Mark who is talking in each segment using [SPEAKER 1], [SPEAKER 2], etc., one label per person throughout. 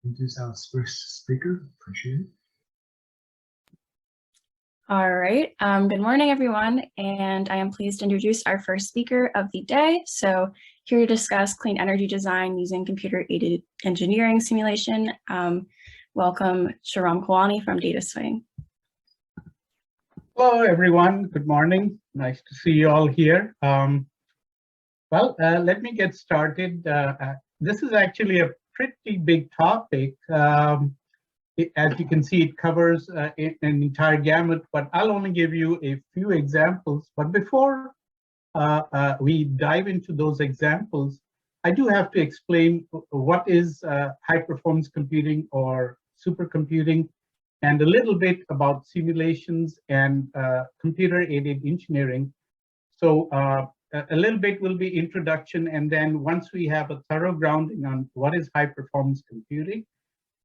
[SPEAKER 1] Introduce our first speaker. Appreciate it.
[SPEAKER 2] All right. Good morning, everyone. And I am pleased to introduce our first speaker of the day. So here to discuss clean energy design using computer-aided engineering simulation. Welcome Sharam Kawani from Data Swing.
[SPEAKER 3] Hello, everyone. Good morning. Nice to see you all here. Let me get started. This is actually a pretty big topic. As you can see, it covers an entire gamut, but I'll only give you a few examples. But before we dive into those examples, I do have to explain what is high-performance computing or supercomputing, and a little bit about simulations and computer-aided engineering. So a little bit will be introduction, and then once we have a thorough grounding on what is high-performance computing,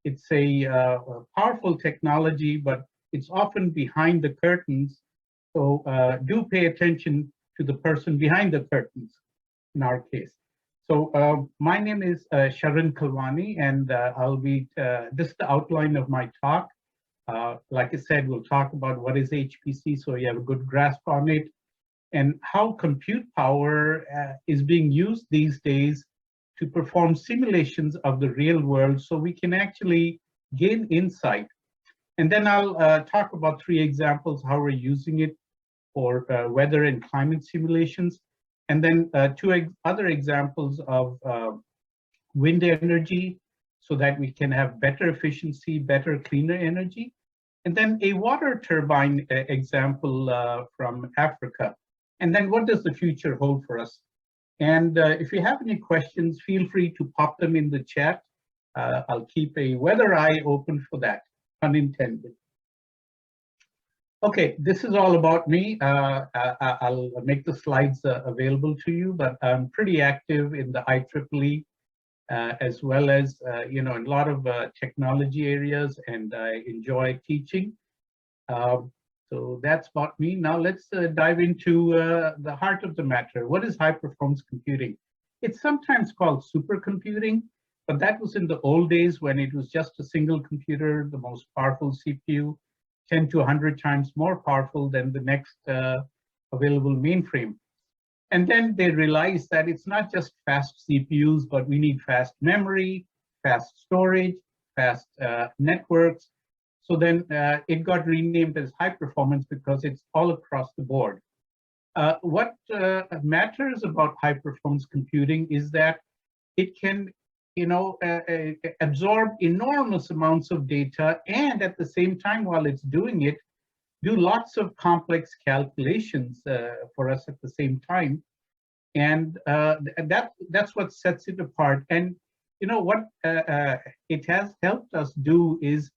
[SPEAKER 3] it's a powerful technology, but it's often behind the curtains. So do pay attention to the person behind the curtains in our case. So my name is Sharan Kalwani, and I'll be, this is the outline of my talk. Like I said, we'll talk about what is HPC, so you have a good grasp on it, and how compute power is being used these days to perform simulations of the real world so we can actually gain insight. And then I'll talk about 3 examples, how we're using it for weather and climate simulations. And then 2 other examples of wind energy so that we can have better efficiency, better, cleaner energy. And then a water turbine example from Africa. And then what does the future hold for us? And if you have any questions, feel free to pop them in the chat. I'll keep a weather eye open for that, unintended. Okay, this is all about me. I'll make the slides available to you, but I'm pretty active in the IEEE, as well as, in a lot of technology areas, and I enjoy teaching. So that's about me. Now let's dive into the heart of the matter. What is high-performance computing? It's sometimes called supercomputing, but that was in the old days when it was just a single computer, the most powerful CPU, 10 to 100 times more powerful than the next available mainframe. And then they realized that it's not just fast CPUs, but we need fast memory, fast storage, fast networks. So then it got renamed as high performance because it's all across the board. What matters about high performance computing is that it can, absorb enormous amounts of data, and at the same time, while it's doing it, do lots of complex calculations for us at the same time. And that's what sets it apart. And what it has helped us do is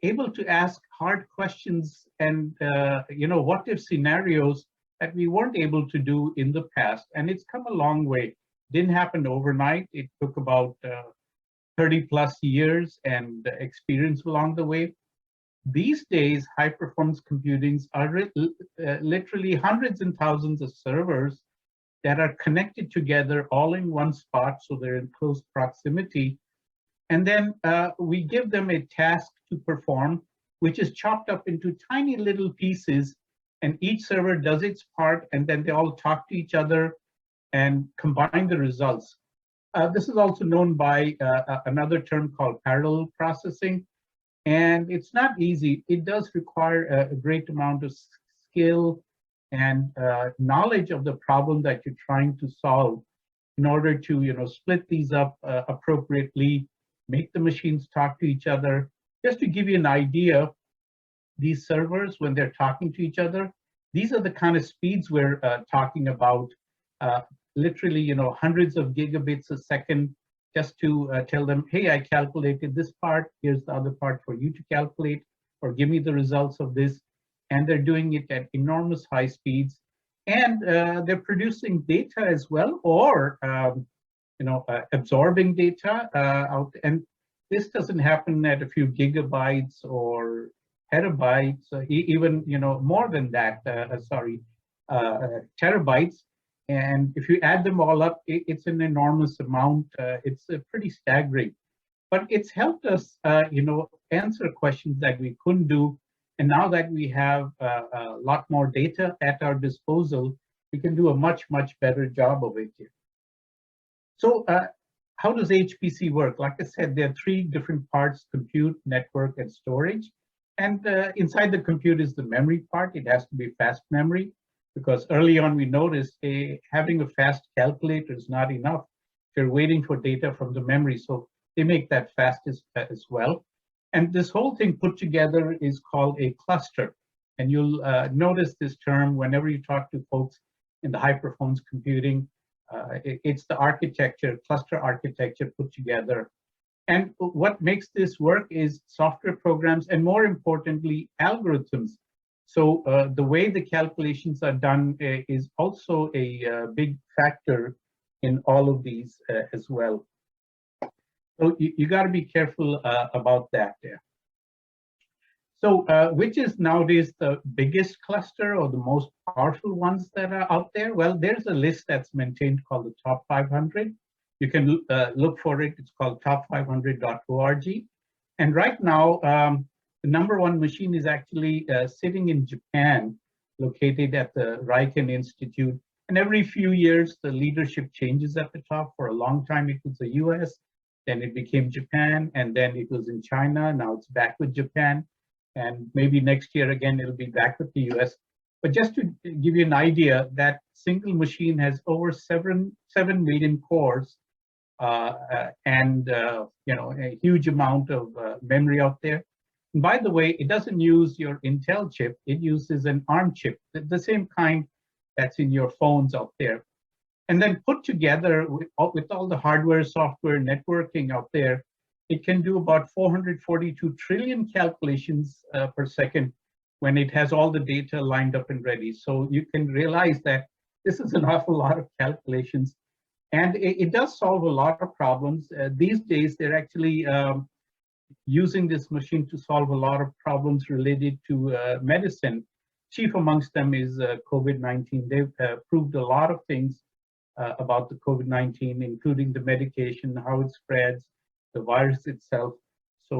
[SPEAKER 3] able to ask hard questions and what if scenarios that we weren't able to do in the past. And it's come a long way. Didn't happen overnight. It took about 30 plus years and experience along the way. These days, high performance computings are literally hundreds and thousands of servers that are connected together all in one spot, so they're in close proximity. And then we give them a task to perform, which is chopped up into tiny little pieces, and each server does its part, and then they all talk to each other and combine the results. This is also known by another term called parallel processing, and it's not easy. It does require a great amount of skill and knowledge of the problem that you're trying to solve in order to split these up appropriately, make the machines talk to each other. Just to give you an idea, these servers, when they're talking to each other, these are the kind of speeds we're talking about, literally, hundreds of gigabits a second, just to tell them, hey, I calculated this part, here's the other part for you to calculate, or give me the results of this. And they're doing it at enormous high speeds. And they're producing data as well, or absorbing data out. And this doesn't happen at a few gigabytes or petabytes, even more than that. Terabytes. And if you add them all up, it's an enormous amount. It's pretty staggering. but it's helped us, answer questions that we couldn't do. And now that we have a lot more data at our disposal, we can do a much, much better job of it here. So how does HPC work? Like I said, there are three different parts: compute, network, and storage. And inside the compute is the memory part. It has to be fast memory, because early on we noticed having a fast calculator is not enough if you're waiting for data from the memory. So they make that fast as well. And this whole thing put together is called a cluster. And you'll notice this term whenever you talk to folks in the high performance computing. It's the architecture, cluster architecture put together. And what makes this work is software programs, and more importantly, algorithms. So the way the calculations are done is also a big factor in all of these as well. So you got to be careful about that there. So which is nowadays the biggest cluster or the most powerful ones that are out there? Well, there's a list that's maintained called the top 500. You can look for it. It's called top500.org. And right now, the #1 machine is actually sitting in Japan, located at the Riken Institute. And every few years, the leadership changes at the top. For a long time, it was the US, then it became Japan, and then it was in China. Now it's back with Japan. And maybe next year again, it'll be back with the US. But just to give you an idea, that single machine has over 7 million cores and a huge amount of memory out there. And by the way, it doesn't use your Intel chip, it uses an ARM chip, the same kind that's in your phones out there. And then put together with all the hardware, software, networking out there, it can do about 442 trillion calculations per second when it has all the data lined up and ready. So you can realize that this is an awful lot of calculations. And it does solve a lot of problems. These days, they're actually using this machine to solve a lot of problems related to medicine. Chief amongst them is COVID-19. They've proved a lot of things about the COVID-19, including the medication, how it spreads, the virus itself. So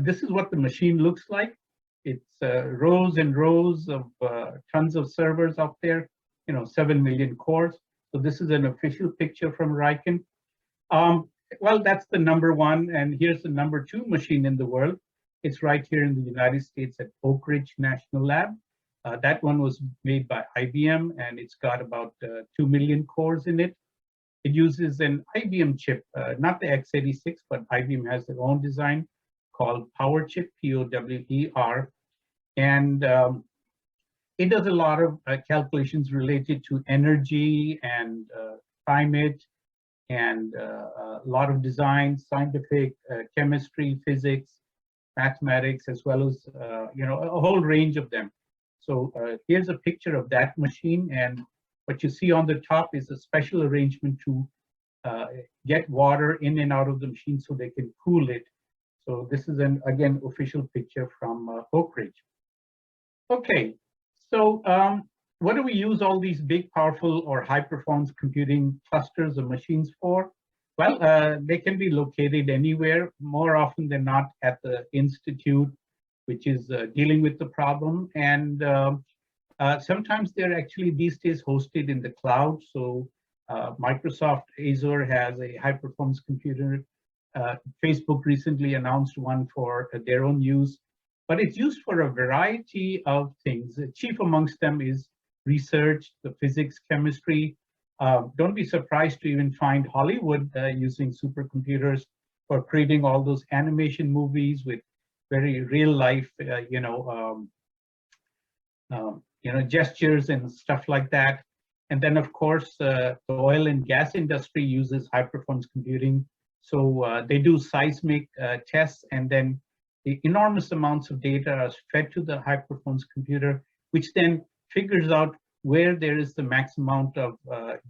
[SPEAKER 3] this is what the machine looks like. It's rows and rows of tons of servers out there, 7 million cores. So this is an official picture from Riken. Well, that's the #1, and here's the #2 machine in the world. It's right here in the United States at Oak Ridge National Lab. That one was made by IBM, and it's got about 2 million cores in it. It uses an IBM chip, not the x86, but IBM has their own design called Power Chip, POWER. And it does a lot of calculations related to energy and climate, and a lot of design, scientific, chemistry, physics, mathematics, as well as a whole range of them. So here's a picture of that machine, and what you see on the top is a special arrangement to get water in and out of the machine so they can cool it. So this is an, again, official picture from Oak Ridge. Okay, so what do we use all these big, powerful, or high-performance computing clusters of machines for? Well, they can be located anywhere, more often than not at the institute, which is dealing with the problem. And sometimes they're actually these days hosted in the cloud. So Microsoft Azure has a high-performance computer. Facebook recently announced one for their own use. But it's used for a variety of things. Chief amongst them is research, the physics, chemistry. Don't be surprised to even find Hollywood using supercomputers for creating all those animation movies with very real life, gestures and stuff like that. And then, of course, the oil and gas industry uses high performance computing. So they do seismic tests, and then the enormous amounts of data are fed to the high performance computer, which then figures out where there is the max amount of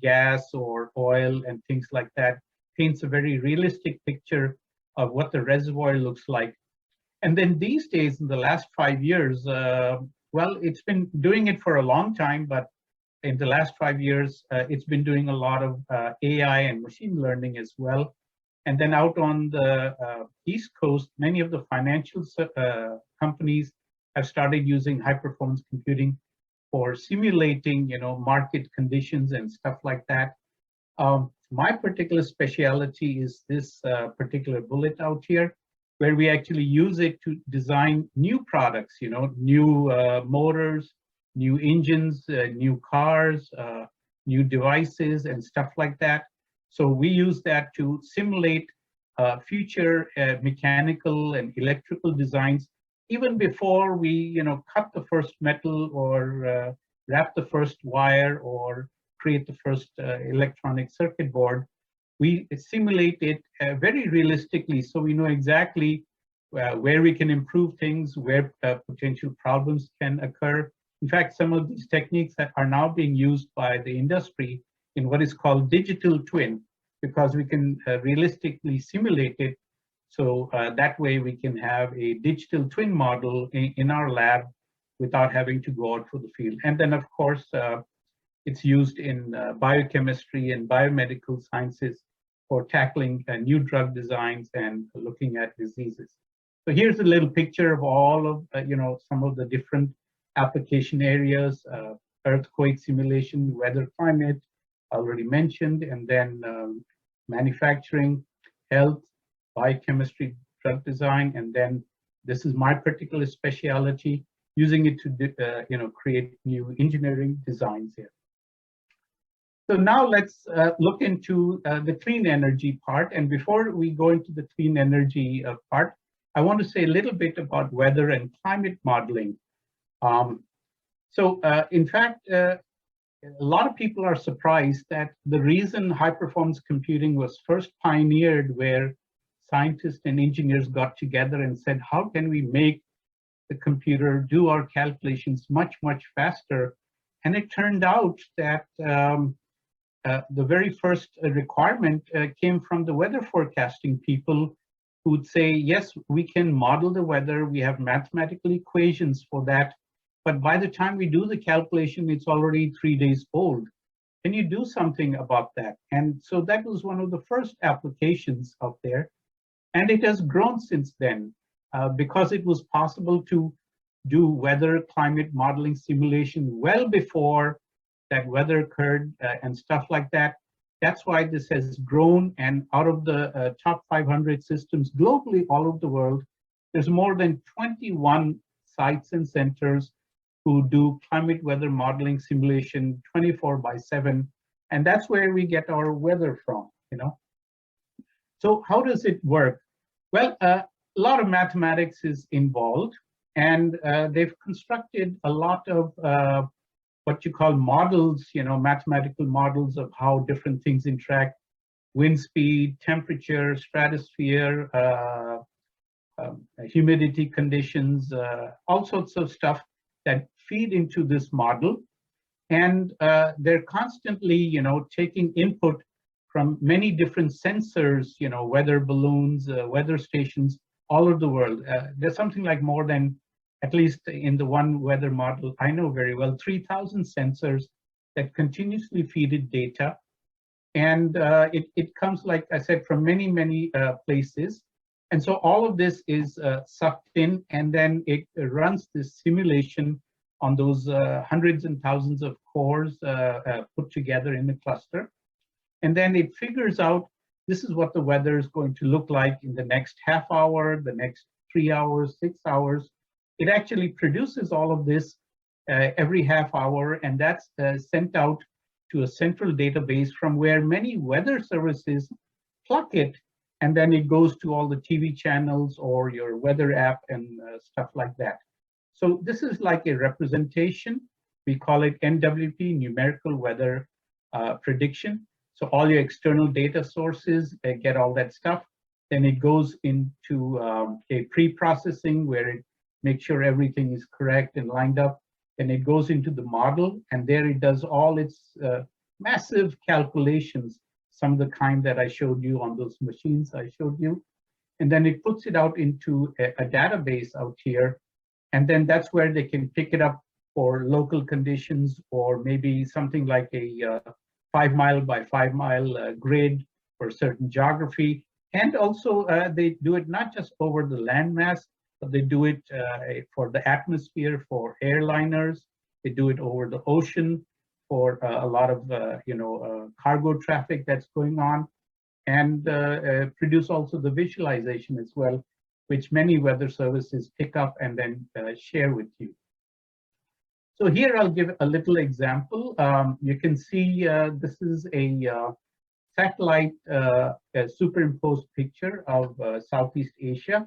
[SPEAKER 3] gas or oil and things like that, paints a very realistic picture of what the reservoir looks like. And then these days, in the last 5 years, well, it's been doing it for a long time, but in the last 5 years, it's been doing a lot of AI and machine learning as well. And then out on the East Coast, many of the financial companies have started using high performance computing for simulating, market conditions and stuff like that. My particular specialty is this particular bullet out here, where we actually use it to design new products, new motors, new engines, new cars, new devices and stuff like that. So we use that to simulate future mechanical and electrical designs, even before we, cut the first metal or wrap the first wire or create the first electronic circuit board. We simulate it very realistically, so we know exactly where we can improve things, where potential problems can occur. In fact, some of these techniques that are now being used by the industry in what is called digital twin, because we can realistically simulate it. So that way we can have a digital twin model in our lab without having to go out for the field. And then, of course, it's used in biochemistry and biomedical sciences for tackling new drug designs and looking at diseases. So here's a little picture of all of, some of the different application areas, earthquake simulation, weather, climate, already mentioned, and then manufacturing, health, biochemistry, drug design, and then this is my particular specialty, using it to create new engineering designs here. So now let's look into the clean energy part. And before we go into the clean energy part, I want to say a little bit about weather and climate modeling. In fact, a lot of people are surprised that the reason high performance computing was first pioneered, where scientists and engineers got together and said, how can we make the computer do our calculations much, much faster? And it turned out that the very first requirement came from the weather forecasting people, who would say, yes, we can model the weather, we have mathematical equations for that, but by the time we do the calculation, it's already 3 days old. Can you do something about that? And so that was one of the first applications out there. And it has grown since then because it was possible to do weather climate modeling simulation well before that weather occurred and stuff like that. That's why this has grown, and out of the top 500 systems globally all over the world, there's more than 21 sites and centers who do climate weather modeling simulation 24/7, and that's where we get our weather from, So how does it work? Well, a lot of mathematics is involved, and they've constructed a lot of what you call models, mathematical models of how different things interact: wind speed, temperature, stratosphere, humidity conditions, all sorts of stuff that feed into this model. And they're constantly, taking input from many different sensors, weather balloons, weather stations all over the world. There's something like more than, at least in the one weather model I know very well, 3,000 sensors that continuously feed it data. And it comes, like I said, from many, many places. And so all of this is sucked in, and then it runs this simulation on those hundreds and thousands of cores put together in a cluster. And then it figures out, this is what the weather is going to look like in the next half hour, the next 3 hours, 6 hours. It actually produces all of this every half hour, and that's sent out to a central database from where many weather services pluck it, and then it goes to all the TV channels or your weather app and stuff like that. So this is like a representation. We call it NWP, numerical weather prediction. So all your external data sources get all that stuff. Then it goes into a pre-processing where it makes sure everything is correct and lined up. Then it goes into the model, and there it does all its massive calculations, some of the kind that I showed you on those machines I showed you. And then it puts it out into a database out here. And then that's where they can pick it up for local conditions, or maybe something like a 5 mile by 5 mile grid for certain geography. And also they do it not just over the landmass, but they do it for the atmosphere, for airliners. They do it over the ocean for a lot of cargo traffic that's going on, and produce also the visualization as well, which many weather services pick up and then share with you. So here I'll give a little example. You can see this is a satellite a superimposed picture of Southeast Asia,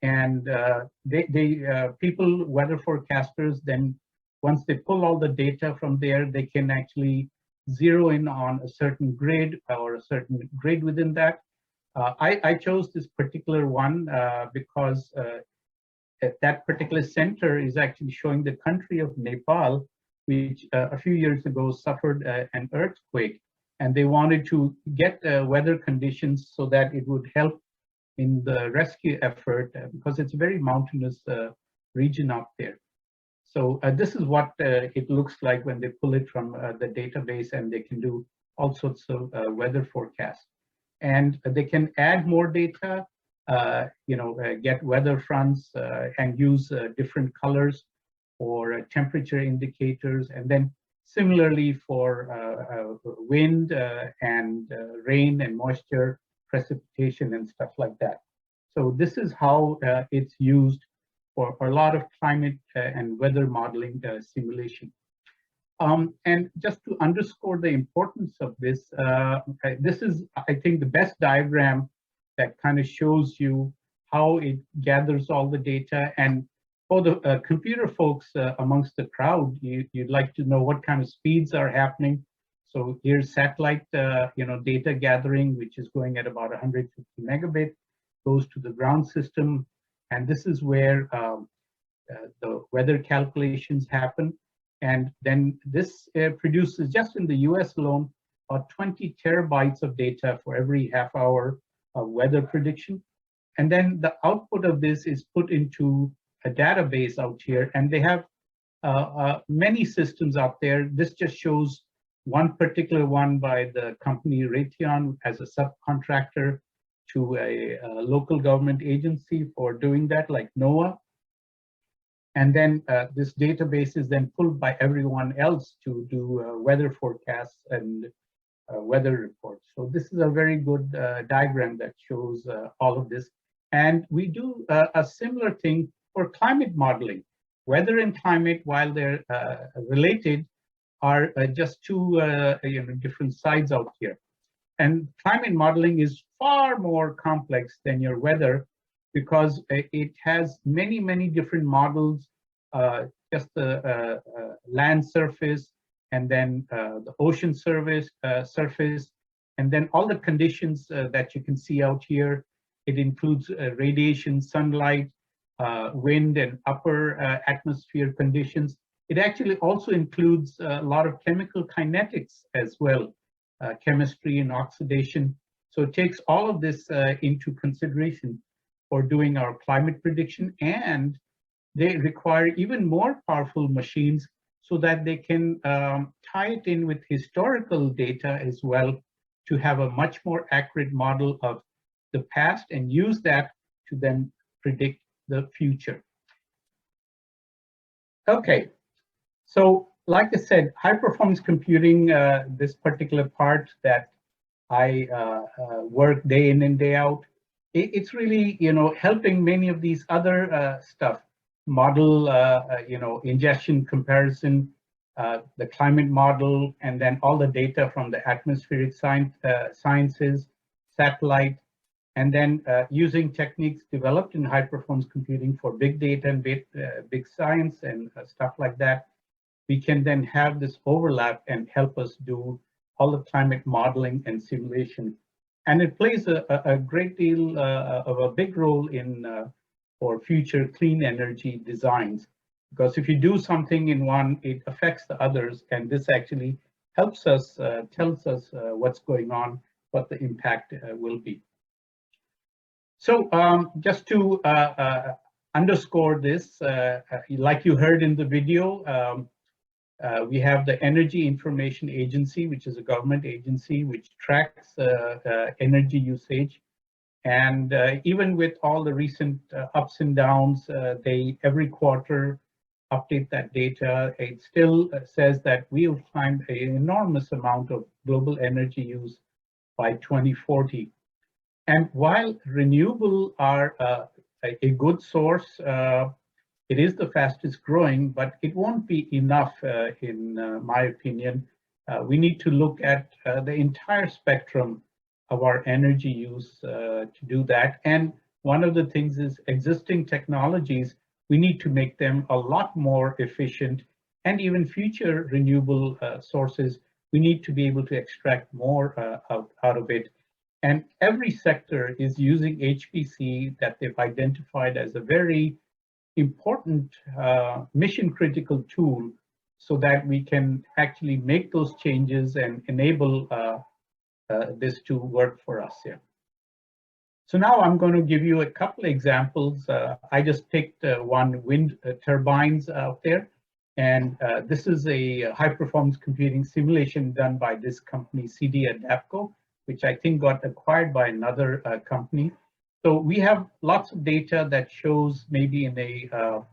[SPEAKER 3] and people, weather forecasters, then once they pull all the data from there, they can actually zero in on a certain grid or a certain grid within that. I chose this particular one because that particular center is actually showing the country of Nepal, which a few years ago suffered an earthquake, and they wanted to get weather conditions so that it would help in the rescue effort because it's a very mountainous region up there. So this is what it looks like when they pull it from the database, and they can do all sorts of weather forecasts. And they can add more data, get weather fronts and use different colors for temperature indicators, and then similarly for wind and rain and moisture, precipitation and stuff like that. So this is how it's used for a lot of climate and weather modeling simulation. And just to underscore the importance of this, this is, I think, the best diagram that kind of shows you how it gathers all the data. And for the computer folks amongst the crowd, you'd like to know what kind of speeds are happening. So here's satellite, data gathering, which is going at about 150 megabit, goes to the ground system, and this is where the weather calculations happen. And then this produces, just in the US alone, about 20 terabytes of data for every half hour of weather prediction. And then the output of this is put into a database out here, and they have many systems out there. This just shows one particular one by the company Raytheon as a subcontractor to a local government agency for doing that, like NOAA. And then this database is then pulled by everyone else to do weather forecasts and weather reports. So this is a very good diagram that shows all of this. And we do a similar thing for climate modeling. Weather and climate, while they're related, are just two different sides out here. And climate modeling is far more complex than your weather, because it has many, many different models, just the land surface, and then the ocean surface, and then all the conditions that you can see out here. It includes radiation, sunlight, wind, and upper atmosphere conditions. It actually also includes a lot of chemical kinetics as well, chemistry and oxidation. So it takes all of this into consideration for doing our climate prediction, and they require even more powerful machines so that they can tie it in with historical data as well to have a much more accurate model of the past and use that to then predict the future. Okay, so like I said, high performance computing, this particular part that I work day in and day out, it's really, helping many of these other stuff, model, ingestion, comparison, the climate model, and then all the data from the atmospheric sciences, satellite, and then using techniques developed in high performance computing for big data and big science and stuff like that. We can then have this overlap and help us do all the climate modeling and simulation. And it plays a great deal of a big role in for future clean energy designs. Because if you do something in one, it affects the others. And this actually helps us, tells us what's going on, what the impact will be. So just to underscore this, like you heard in the video, we have the Energy Information Agency, which is a government agency which tracks energy usage. And even with all the recent ups and downs, they every quarter update that data. It still says that we will find an enormous amount of global energy use by 2040. And while renewable are a good source, it is the fastest growing, but it won't be enough, in my opinion. We need to look at the entire spectrum of our energy use to do that. And one of the things is existing technologies, we need to make them a lot more efficient, and even future renewable sources, we need to be able to extract more out of it. And every sector is using HPC that they've identified as a very important mission critical tool so that we can actually make those changes and enable this to work for us here. So now I'm going to give you a couple of examples. I just picked one wind turbines out there. And this is a high performance computing simulation done by this company, CD Adapco, which I think got acquired by another company. So we have lots of data that shows maybe in a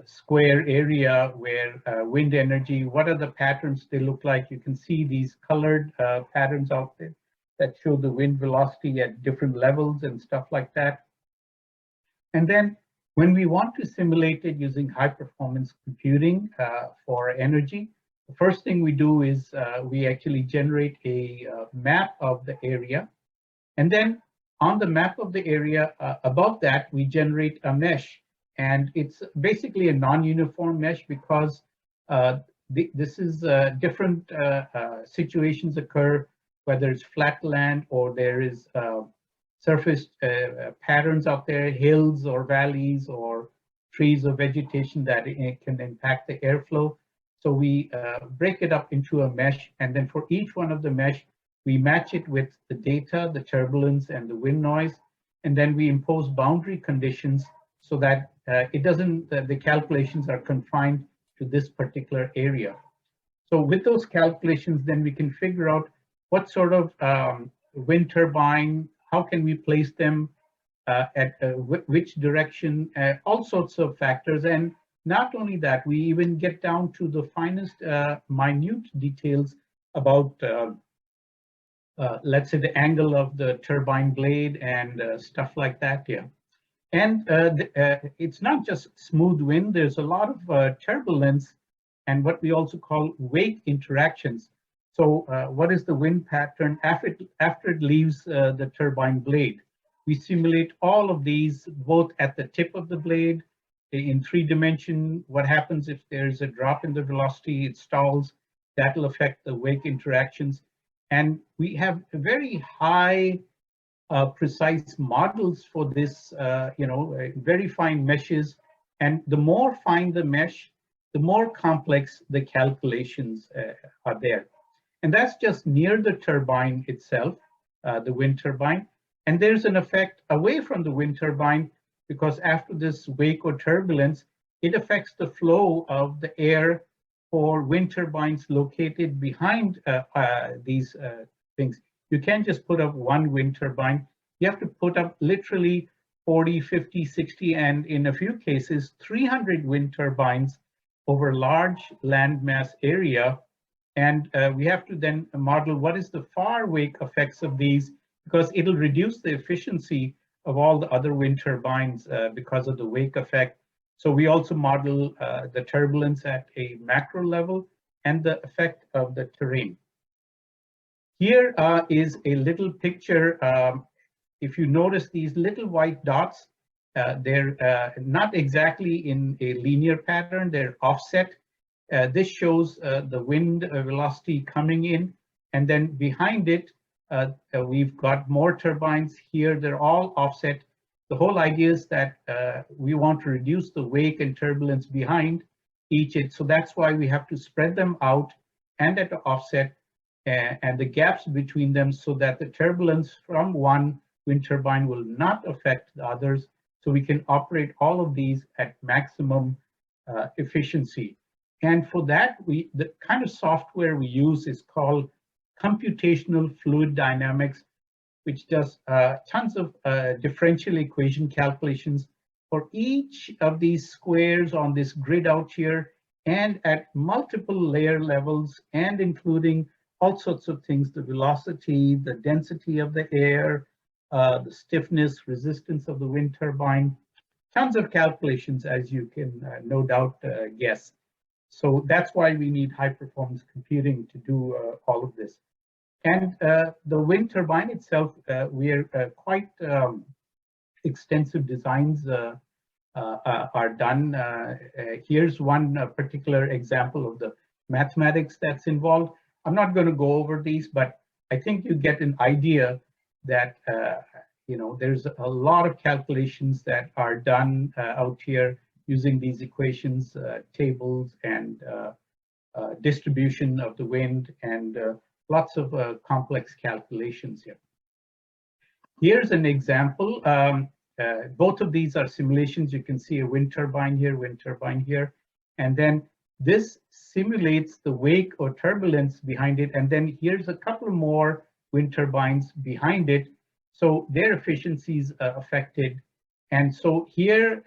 [SPEAKER 3] square area where wind energy, what are the patterns they look like. You can see these colored patterns out there that show the wind velocity at different levels and stuff like that. And then when we want to simulate it using high performance computing for energy, the first thing we do is we actually generate a map of the area. And then on the map of the area above that, we generate a mesh. And it's basically a non-uniform mesh because this is different situations occur, whether it's flat land or there is surface patterns out there, hills or valleys or trees or vegetation that it can impact the airflow. So we break it up into a mesh, and then for each one of the mesh, we match it with the data, the turbulence, and the wind noise, and then we impose boundary conditions so that it doesn't, the calculations are confined to this particular area. So with those calculations, then we can figure out what sort of wind turbine, how can we place them at which direction, all sorts of factors. And not only that, we even get down to the finest minute details about, let's say, the angle of the turbine blade and stuff like that. Yeah. And it's not just smooth wind, there's a lot of turbulence and what we also call wake interactions. So what is the wind pattern after it leaves the turbine blade? We simulate all of these both at the tip of the blade, in 3D, what happens if there's a drop in the velocity, it stalls, that'll affect the wake interactions. And we have very high precise models for this, very fine meshes. And the more fine the mesh, the more complex the calculations are there. And that's just near the turbine itself, the wind turbine. And there's an effect away from the wind turbine because after this wake or turbulence, it affects the flow of the air for wind turbines located behind these things. You can't just put up one wind turbine. You have to put up literally 40, 50, 60, and in a few cases, 300 wind turbines over a large landmass area. And we have to then model what is the far wake effects of these, because it'll reduce the efficiency of all the other wind turbines because of the wake effect. So we also model the turbulence at a macro level and the effect of the terrain. Here is a little picture. If you notice these little white dots, they're not exactly in a linear pattern, they're offset. This shows the wind velocity coming in, and then behind it, we've got more turbines here. They're all offset. The whole idea is that we want to reduce the wake and turbulence behind each. So that's why we have to spread them out and at the offset and the gaps between them so that the turbulence from one wind turbine will not affect the others. So we can operate all of these at maximum efficiency. And for that, the kind of software we use is called computational fluid dynamics, which does tons of differential equation calculations for each of these squares on this grid out here, and at multiple layer levels, and including all sorts of things: the velocity, the density of the air, the stiffness, resistance of the wind turbine. Tons of calculations, as you can no doubt guess. So that's why we need high performance computing to do all of this. And the wind turbine itself, we are quite extensive designs are done. Here's one particular example of the mathematics that's involved. I'm not going to go over these, but I think you get an idea that there's a lot of calculations that are done out here using these equations, tables, and distribution of the wind, and lots of complex calculations here. Here's an example. Both of these are simulations. You can see a wind turbine here, and then this simulates the wake or turbulence behind it, and then here's a couple more wind turbines behind it, so their efficiencies are affected. And so here,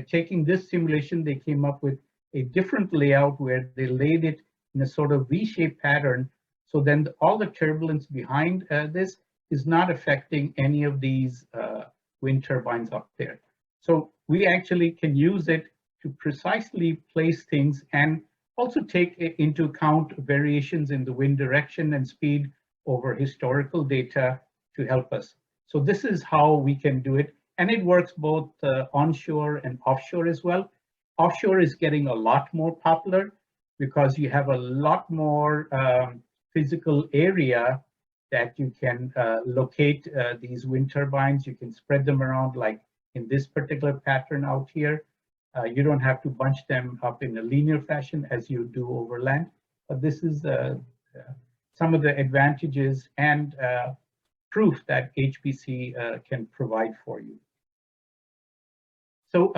[SPEAKER 3] taking this simulation, they came up with a different layout where they laid it in a sort of V-shaped pattern, so then all the turbulence behind this is not affecting any of these wind turbines up there. So we actually can use it to precisely place things and also take into account variations in the wind direction and speed over historical data to help us. So this is how we can do it. And it works both onshore and offshore as well. Offshore is getting a lot more popular because you have a lot more physical area that you can locate these wind turbines. You can spread them around, like in this particular pattern out here. You don't have to bunch them up in a linear fashion as you do over land. But this is some of the advantages and proof that HPC can provide for you. So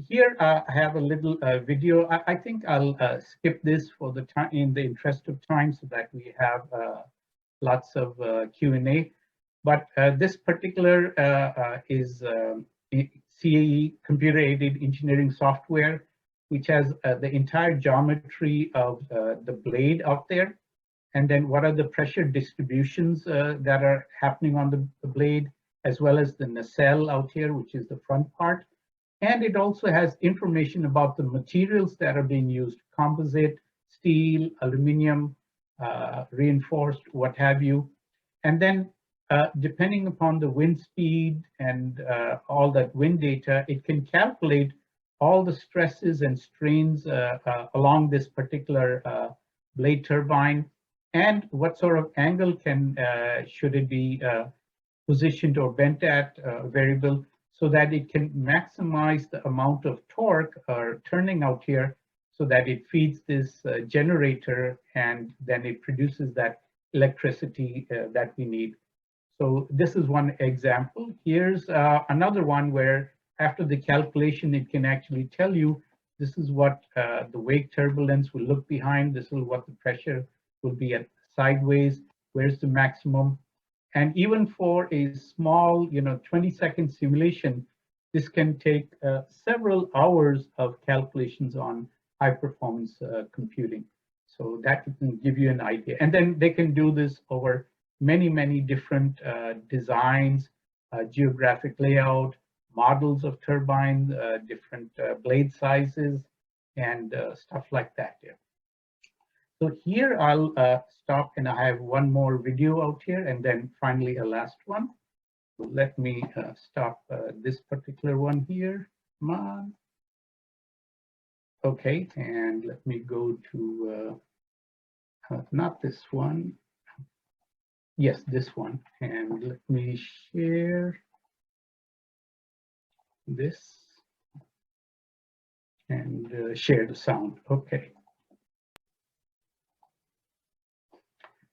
[SPEAKER 3] here I have a little video. I think I'll skip this for the time, in the interest of time, so that we have lots of Q&A. But this particular is CAE, computer-aided engineering software, which has the entire geometry of the blade out there, and then what are the pressure distributions that are happening on the blade, as well as the nacelle out here, which is the front part. And it also has information about the materials that are being used: composite, steel, aluminum, reinforced, what have you. And then depending upon the wind speed and all that wind data, it can calculate all the stresses and strains along this particular blade turbine, and what sort of angle should it be positioned or bent at, variable, so that it can maximize the amount of torque or turning out here, so that it feeds this generator, and then it produces that electricity that we need. So this is one example. Here's another one where after the calculation, it can actually tell you this is what the wake turbulence will look behind, this is what the pressure will be at sideways, where's the maximum. And even for a small 20-second simulation, this can take several hours of calculations on high performance computing. So that can give you an idea. And then they can do this over many different designs, geographic layout, models of turbines, different blade sizes, and stuff like that. Yeah. So here I'll stop, and I have one more video out here, and then finally a last one. So let me stop this particular one here. Come on. Okay, and let me go to not this one. Yes, this one. And let me share this and share the sound. Okay.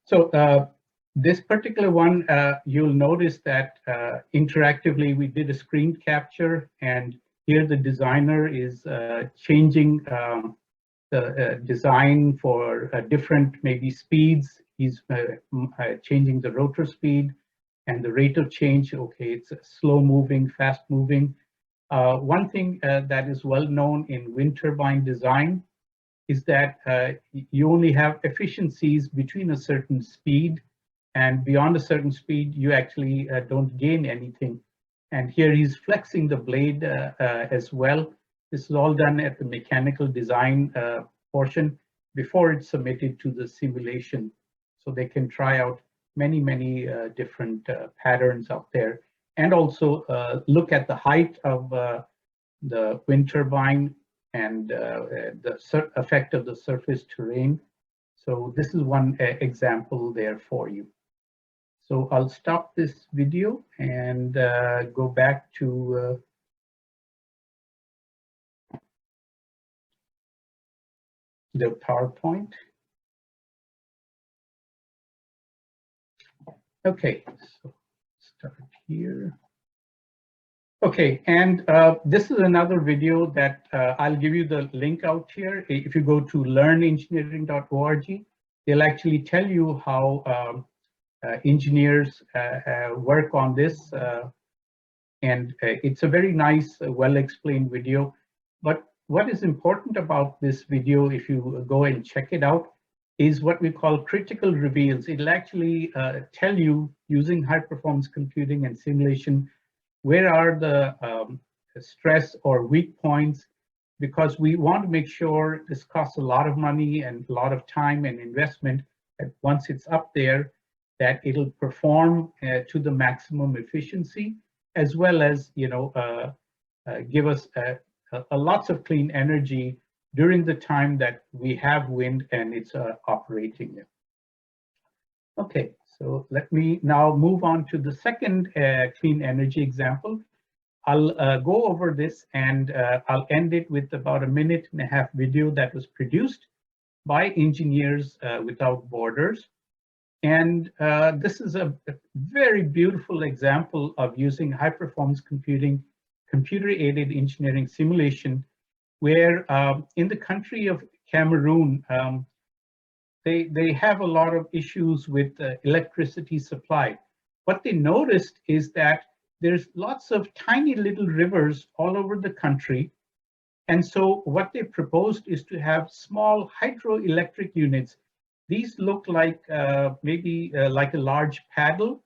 [SPEAKER 3] So this particular one, you'll notice that interactively we did a screen capture, and here the designer is changing the design for different maybe speeds. He's changing the rotor speed and the rate of change, okay, it's slow moving, fast moving. One thing that is well known in wind turbine design is that you only have efficiencies between a certain speed, and beyond a certain speed, you actually don't gain anything. And here he's flexing the blade as well. This is all done at the mechanical design portion before it's submitted to the simulation. So they can try out many different patterns out there, and also look at the height of the wind turbine and the effect of the surface terrain. So this is one example there for you. So I'll stop this video and go back to the PowerPoint. Okay, so start here. Okay, and this is another video that I'll give you the link out here. If you go to learnengineering.org, they'll actually tell you how engineers work on this. And it's a very nice, well-explained video. But what is important about this video, if you go and check it out, is what we call critical reveals. It'll actually tell you, using high-performance computing and simulation, where are the stress or weak points, because we want to make sure this costs a lot of money and a lot of time and investment, that once it's up there, that it'll perform to the maximum efficiency, as well as, you know, give us lots of clean energy during the time that we have wind and it's operating. Okay, so let me now move on to the second clean energy example. I'll go over this, and I'll end it with about a 1.5-minute video that was produced by Engineers Without Borders. And this is a very beautiful example of using high-performance computing, computer-aided engineering simulation, where in the country of Cameroon, they have a lot of issues with electricity supply. What they noticed is that there's lots of tiny little rivers all over the country. And so what they proposed is to have small hydroelectric units. These look like maybe like a large paddle,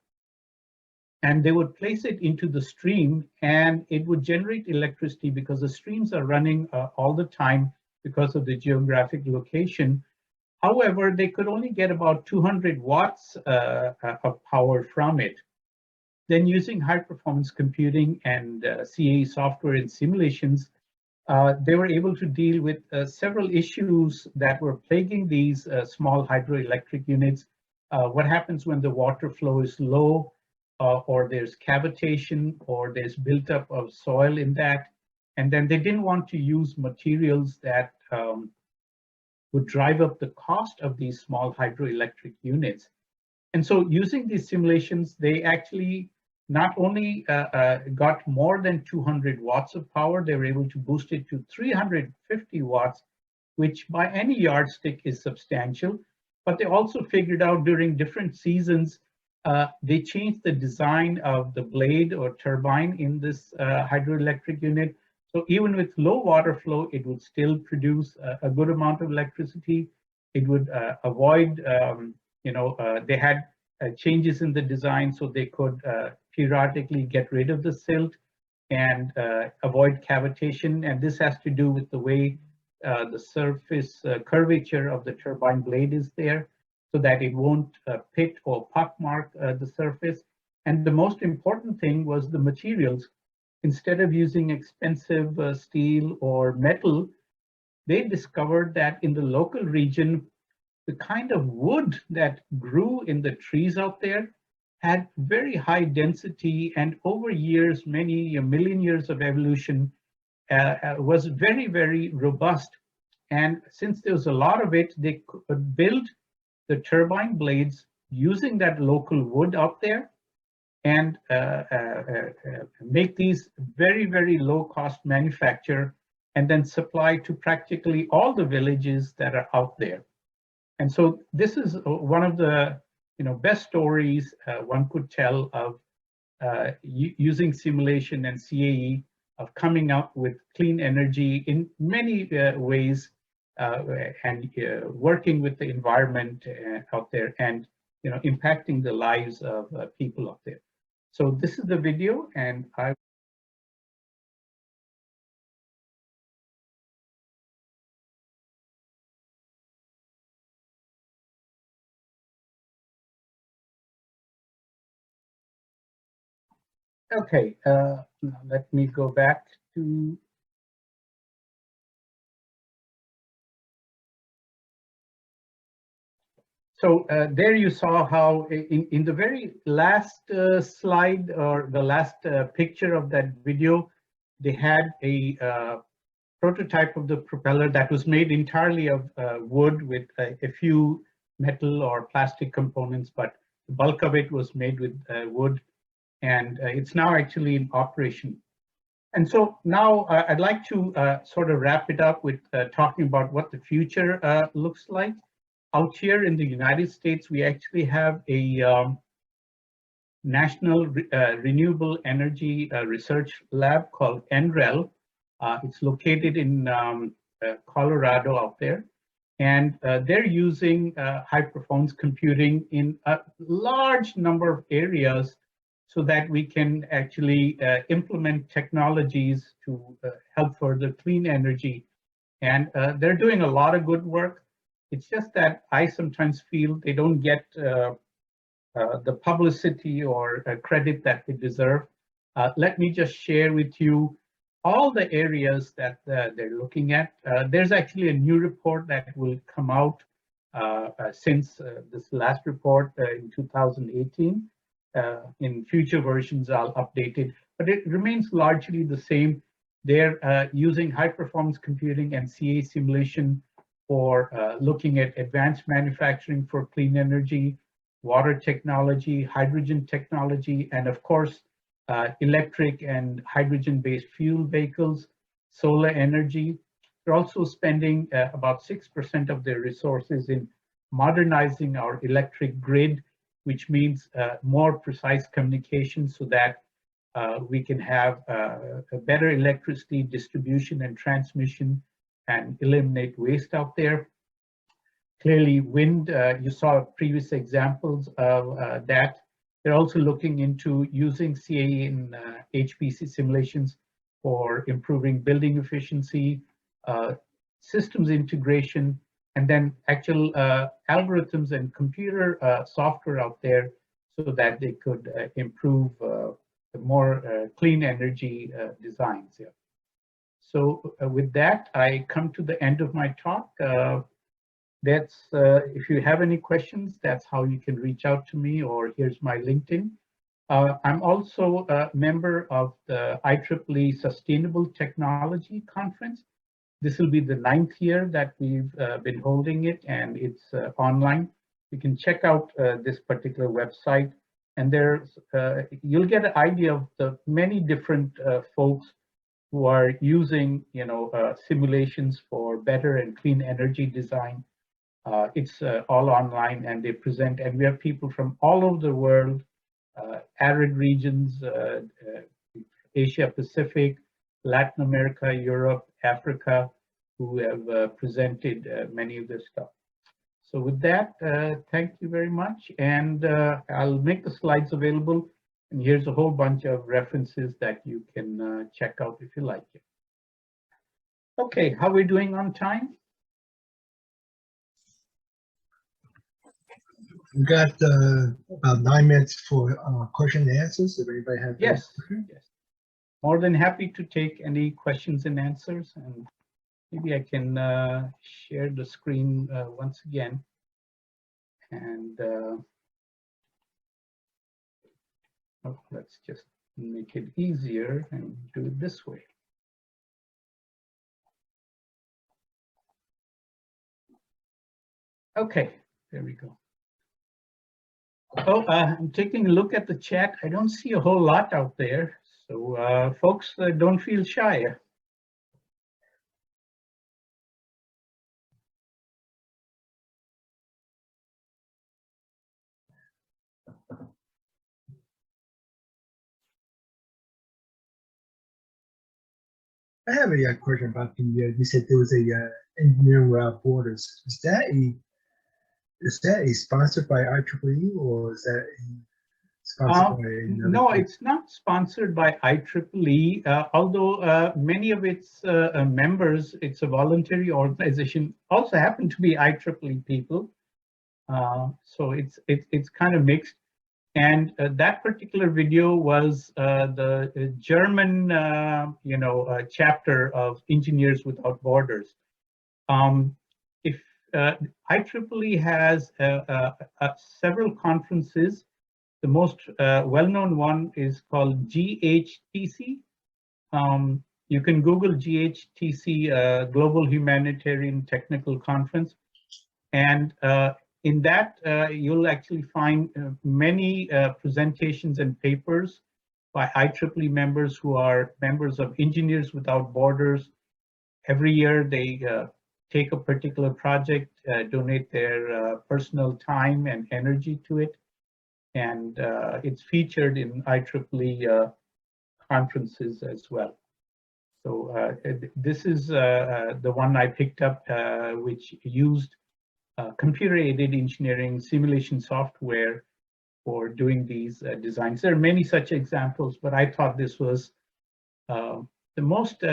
[SPEAKER 3] and they would place it into the stream, and it would generate electricity because the streams are running all the time because of the geographic location. However, they could only get about 200 watts of power from it. Then, using high-performance computing and CAE software and simulations, they were able to deal with several issues that were plaguing these small hydroelectric units. What happens when the water flow is low, or there's cavitation, or there's buildup of soil in that? And then they didn't want to use materials that would drive up the cost of these small hydroelectric units. And so using these simulations, they actually not only got more than 200 watts of power, they were able to boost it to 350 watts, which by any yardstick is substantial. But they also figured out during different seasons, they changed the design of the blade or turbine in this hydroelectric unit. So even with low water flow, it would still produce a good amount of electricity. It would avoid, they had changes in the design, so they could periodically get rid of the silt and avoid cavitation. And this has to do with the way the surface curvature of the turbine blade is there, so that it won't pit or pockmark the surface. And the most important thing was the materials. Instead of using expensive steel or metal, they discovered that in the local region, the kind of wood that grew in the trees out there had very high density, and over years, many a million years of evolution, was very robust. And since there was a lot of it, they could build the turbine blades using that local wood out there, and make these very low cost manufacture, and then supply to practically all the villages that are out there. And so this is one of the best stories one could tell of using simulation and CAE of coming up with clean energy in many ways and working with the environment out there and impacting the lives of people out there. So this is the video, and I okay, now let me go back to so there you saw how in the very last slide or the last picture of that video, they had a prototype of the propeller that was made entirely of wood with a few metal or plastic components, but the bulk of it was made with wood, and it's now actually in operation. And so now I'd like to sort of wrap it up with talking about what the future looks like. Out here in the United States, we actually have a National Renewable Energy Research Lab called NREL. It's located in Colorado out there. And they're using high performance computing in a large number of areas so that we can actually implement technologies to help further clean energy. And they're doing a lot of good work. It's just that I sometimes feel they don't get the publicity or credit that they deserve. Let me just share with you all the areas that they're looking at. There's actually a new report that will come out since this last report in 2018. In future versions, I'll update it, but it remains largely the same. They're using high performance computing and CA simulation for looking at advanced manufacturing for clean energy, water technology, hydrogen technology, and of course, electric and hydrogen-based fuel vehicles, solar energy. They're also spending about 6% of their resources in modernizing our electric grid, which means more precise communication so that we can have a better electricity distribution and transmission and eliminate waste out there. Clearly, wind, you saw previous examples of that. They're also looking into using CAE in HPC simulations for improving building efficiency, systems integration, and then actual algorithms and computer software out there so that they could improve the more clean energy designs. Yeah. So with that, I come to the end of my talk. If you have any questions, that's how you can reach out to me, or here's my LinkedIn. I'm also a member of the IEEE Sustainable Technology Conference. This will be the 9th year that we've been holding it, and it's online. You can check out this particular website, and there's you'll get an idea of the many different folks who are using simulations for better and clean energy design. It's all online, and they present, and we have people from all over the world, arid regions, Asia Pacific, Latin America, Europe, Africa, who have presented many of this stuff. So with that, thank you very much, and I'll make the slides available, and here's a whole bunch of references that you can check out if you like it. Okay, how are we doing on time?
[SPEAKER 1] We got about 9 minutes for question and answers. If anybody has
[SPEAKER 3] yes, more than happy to take any questions and answers, and maybe I can share the screen once again, and let's just make it easier and do it this way. Okay, there we go. Oh, I'm taking a look at the chat. I don't see a whole lot out there. So folks, don't feel shy.
[SPEAKER 1] I have a question about the, you said there was a engineering without borders. Is that a sponsored by IEEE or is that sponsored by another
[SPEAKER 3] No,
[SPEAKER 1] group?
[SPEAKER 3] it's not sponsored by IEEE, although many of its members, it's a voluntary organization, also happen to be IEEE people. So it's kind of mixed. And that particular video was the German, chapter of Engineers Without Borders. If IEEE has several conferences. The most well-known one is called GHTC. You can Google GHTC, Global Humanitarian Technical Conference. And in that, you'll actually find many presentations and papers by IEEE members who are members of Engineers Without Borders. Every year, they take a particular project, donate their personal time and energy to it. And it's featured in IEEE conferences as well. So this is the one I picked up, which used computer-aided engineering simulation software for doing these designs. There are many such examples, but I thought this was the most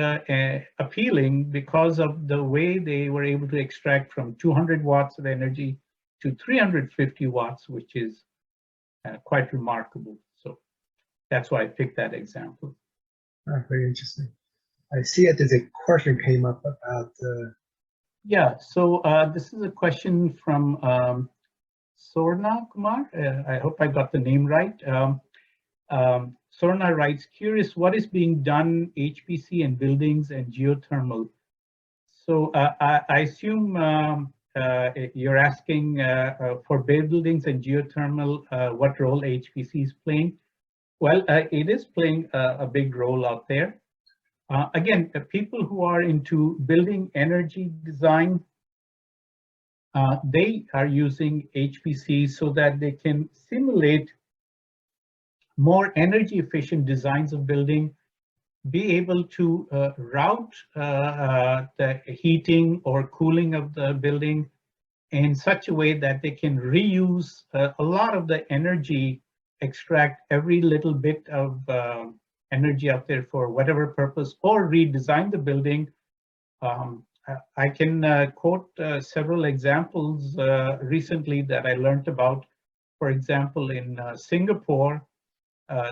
[SPEAKER 3] appealing because of the way they were able to extract from 200 watts of energy to 350 watts, which is quite remarkable. So that's why I picked that example.
[SPEAKER 1] Very interesting. I see that there's a question came up about.
[SPEAKER 3] Yeah, so this is a question from Sorna Kumar. I hope I got the name right. Sorna writes, curious, what is being done HPC and buildings and geothermal? So I assume you're asking for buildings and geothermal, what role HPC is playing? Well, it is playing a big role out there. Again, people who are into building energy design, they are using HPC so that they can simulate more energy efficient designs of building, be able to route the heating or cooling of the building in such a way that they can reuse a lot of the energy, extract every little bit of energy out there for whatever purpose, or redesign the building. I can quote several examples recently that I learned about. For example, in Singapore,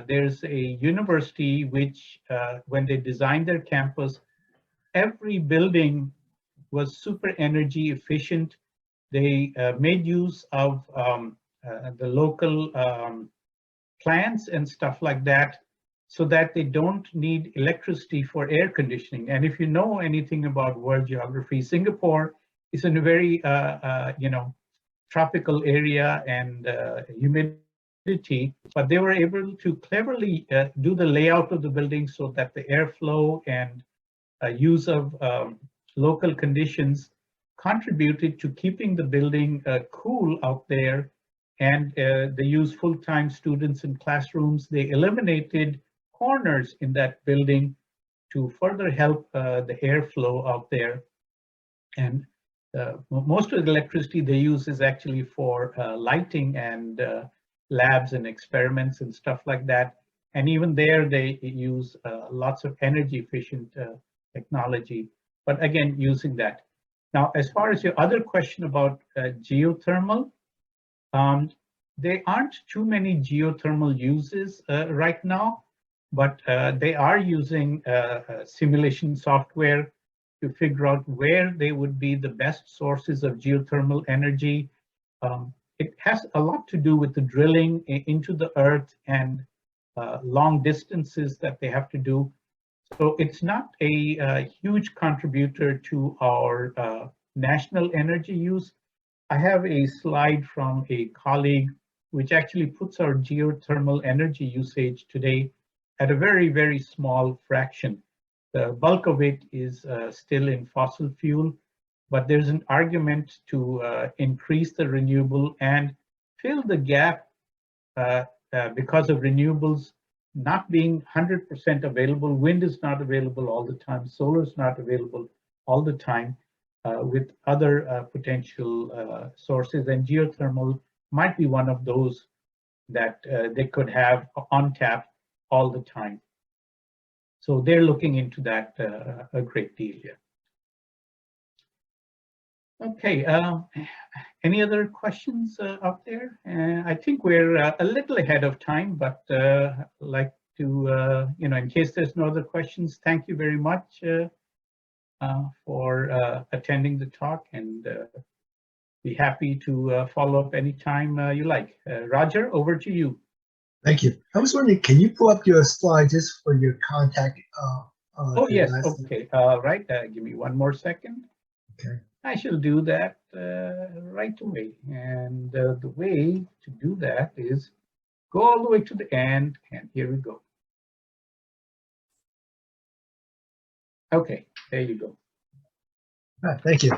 [SPEAKER 3] there's a university which, when they designed their campus, every building was super energy efficient. They made use of the local plants and stuff like that, so that they don't need electricity for air conditioning. And if you know anything about world geography, Singapore is in a very tropical area and humidity, but they were able to cleverly do the layout of the building so that the airflow and use of local conditions contributed to keeping the building cool out there. And they used full-time students in classrooms. They eliminated corners in that building to further help the airflow out there. And most of the electricity they use is actually for lighting and labs and experiments and stuff like that. And even there, they use lots of energy efficient technology, but again, using that. Now, as far as your other question about geothermal, there aren't too many geothermal uses right now, but they are using simulation software to figure out where they would be the best sources of geothermal energy. It has a lot to do with the drilling into the earth and long distances that they have to do. So it's not a huge contributor to our national energy use. I have a slide from a colleague which actually puts our geothermal energy usage today at a very, very small fraction. The bulk of it is still in fossil fuel, but there's an argument to increase the renewable and fill the gap because of renewables not being 100% available. Wind is not available all the time. Solar is not available all the time, with other potential sources, and geothermal might be one of those that they could have on tap all the time. So they're looking into that a great deal here. Okay, any other questions out there? I think we're a little ahead of time, but like to, in case there's no other questions, thank you very much for attending the talk, and be happy to follow up anytime you like. Roger, over to you.
[SPEAKER 1] Thank you. I was wondering, can you pull up your slide just for your contact?
[SPEAKER 3] Oh, yes. Okay. Right. Give me one more second.
[SPEAKER 1] Okay.
[SPEAKER 3] I shall do that right away. And the way to do that is go all the way to the end, and here we go. Okay, there you go.
[SPEAKER 1] Thank you.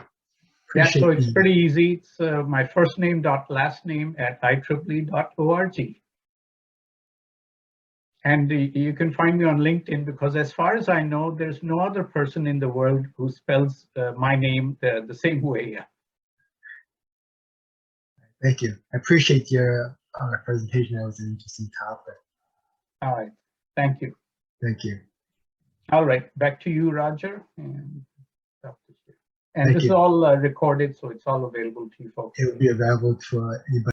[SPEAKER 3] Yeah, so
[SPEAKER 1] Appreciate
[SPEAKER 3] it's pretty easy. It's my first name dot last name at IEEE.org. And you can find me on LinkedIn, because as far as I know, there's no other person in the world who spells my name the same way.
[SPEAKER 1] Thank you. I appreciate your presentation. That was an interesting topic.
[SPEAKER 3] All right. Thank you.
[SPEAKER 1] Thank you.
[SPEAKER 3] All right. Back to you, Roger. And
[SPEAKER 1] Thank
[SPEAKER 3] this is
[SPEAKER 1] you.
[SPEAKER 3] all recorded, so it's all available to you folks.
[SPEAKER 1] It will be available for anybody